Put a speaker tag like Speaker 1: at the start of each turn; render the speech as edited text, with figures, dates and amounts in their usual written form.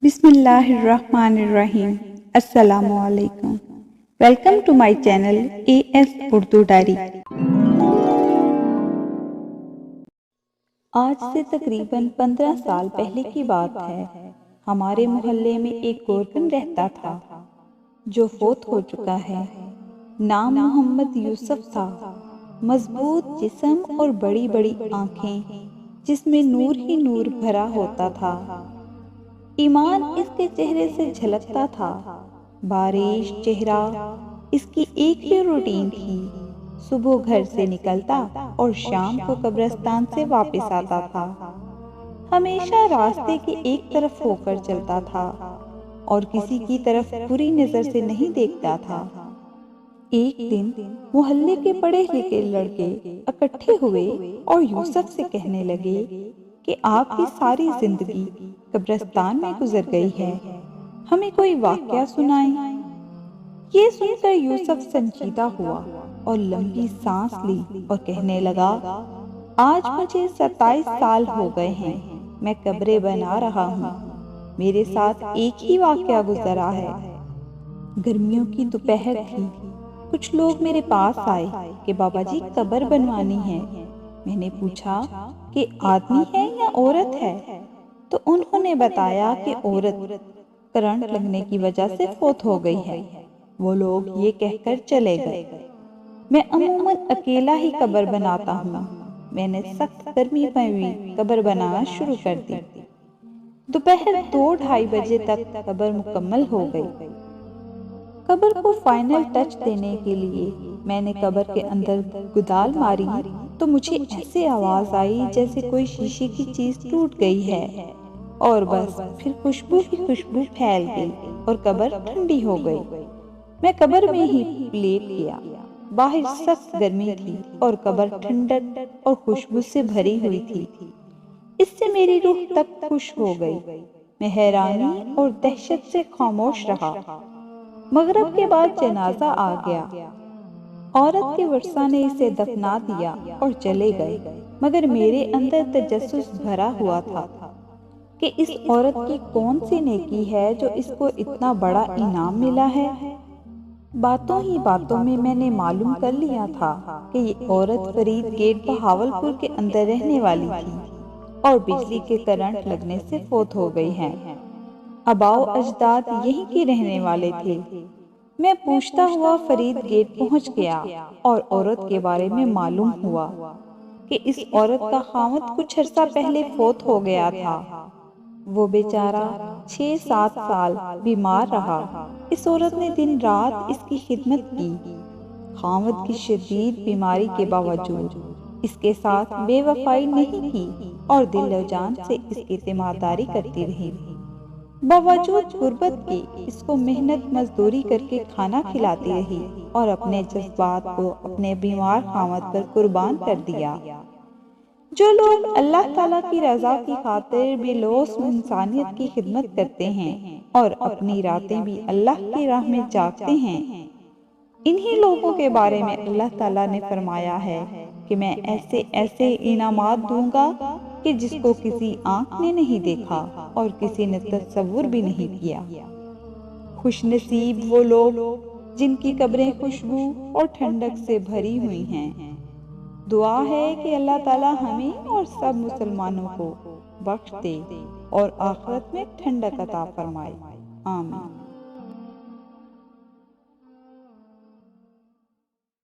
Speaker 1: بسم اللہ الرحمن الرحیم۔ السلام علیکم۔ Welcome to my channel AS Urdu diary. آج سے تقریباً 15 سال پہلے کی بات ہے۔ ہمارے محلے میں ایک گورکن رہتا تھا جو فوت ہو چکا ہے۔ نام محمد یوسف تھا۔ مضبوط جسم اور بڑی بڑی آنکھیں جس میں نور ہی نور بھرا ہوتا تھا۔ ایمان اس کے چہرے سے جھلکتا تھا۔ بارش چہرہ اس کی ایک ہی روٹین تھی۔ صبح گھر سے نکلتا اور شام کو قبرستان سے واپس آتا تھا۔ ہمیشہ راستے کے ایک طرف ہو کر چلتا تھا اور کسی کی طرف بری نظر سے نہیں دیکھتا تھا۔ ایک دن محلے کے پڑھے لکھے لڑکے اکٹھے ہوئے اور یوسف سے کہنے لگے کہ آپ کی ساری زندگی قبرستان میں گزر گئی ہے، ہمیں کوئی واقعہ سنائیں۔ یہ سن کر یوسف سنجیدہ ہوا اور لمبی سانس لی اور کہنے لگا، آج مجھے 27 سال ہو گئے ہیں، میں قبریں بنا رہا ہوں، میرے ساتھ ایک ہی واقعہ گزرا ہے۔ گرمیوں کی دوپہر تھی۔ کچھ لوگ میرے پاس آئے کہ بابا جی قبر بنوانی ہے۔ میں نے پوچھا کہ آدمی ہے یا عورت ہے؟ تو انہوں نے بتایا کہ عورت کرنٹ لگنے کی وجہ سے فوت ہو گئی ہے۔ وہ لوگ یہ کہہ کر چلے گئے۔ میں عموماً اکیلا ہی قبر بناتا ہوں۔ میں نے سخت گرمی میں بھی قبر بنانا شروع کر دی۔ دوپہر 2-2:30 بجے تک قبر مکمل ہو گئی۔ قبر کو فائنل ٹچ دینے کے لیے میں نے قبر کے اندر گدال ماری تو مجھے ایسے آواز آئی جیسے کوئی شیشے کی چیز ٹوٹ گئی ہے، اور بس پھر خوشبو ہی خوشبو پھیل گئی اور قبر ٹھنڈی ہو گئی۔ میں قبر میں ہی لیٹ گیا۔ باہر سخت گرمی تھی اور قبر ٹھنڈک اور خوشبو سے بھری ہوئی تھی۔ اس سے میری روح تک خوش ہو گئی۔ میں حیرانی اور دہشت سے خاموش رہا۔ مغرب کے بعد جنازہ آ گیا۔ عورت کے ورثاء نے اسے دفنا دیا اور چلے گئے، مگر میرے اندر تجسس بھرا ہوا تھا کہ اس عورت کی کون سی نیکی ہے جو اس کو اتنا بڑا انعام ملا ہے۔ باتوں ہی باتوں میں میں نے معلوم کر لیا تھا کہ یہ عورت فرید گیٹ بہاولپور کے اندر رہنے والی تھی اور بجلی کے کرنٹ لگنے سے فوت ہو گئی ہے۔ آباؤ اجداد یہیں کے رہنے والے تھے۔ میں پوچھتا ہوا فرید گیٹ پہنچ گیا اور عورت کے بارے میں معلوم ہوا کہ اس عورت کا خاوند کچھ عرصہ پہلے فوت ہو گیا تھا۔ وہ بیچارہ 6-7 سال بیمار رہا۔ اس عورت نے دن رات اس کی خدمت کی۔ خاوند کی شدید بیماری کے باوجود اس کے ساتھ بے وفائی نہیں کی اور دل و جان سے اس کی تیمارداری کرتی رہی۔ باوجود غربت کے اس کو محنت مزدوری کر کے کھانا کھلاتی رہی اور اپنے جذبات کو اپنے بیمار خاوند پر قربان کر دیا۔ جو لوگ اللہ تعالیٰ کی رضا کی خاطر بے لوث انسانیت کی خدمت کرتے ہیں اور اپنی راتیں بھی اللہ کی راہ میں جاگتے ہیں، انہی لوگوں کے بارے میں اللہ تعالیٰ نے فرمایا ہے کہ میں ایسے ایسے انعامات دوں گا کہ جس کو کسی آنکھ نے نہیں دیکھا اور کسی نے تصور بھی نہیں کیا۔ خوش نصیب وہ لوگ جن کی قبریں خوشبو اور ٹھنڈک سے بھری ہوئی ہیں۔ دعا ہے کہ اللہ تعالیٰ ہمیں اور سب مسلمانوں کو بخش دے اور آخرت میں ٹھنڈک عطا فرمائے۔ آمین۔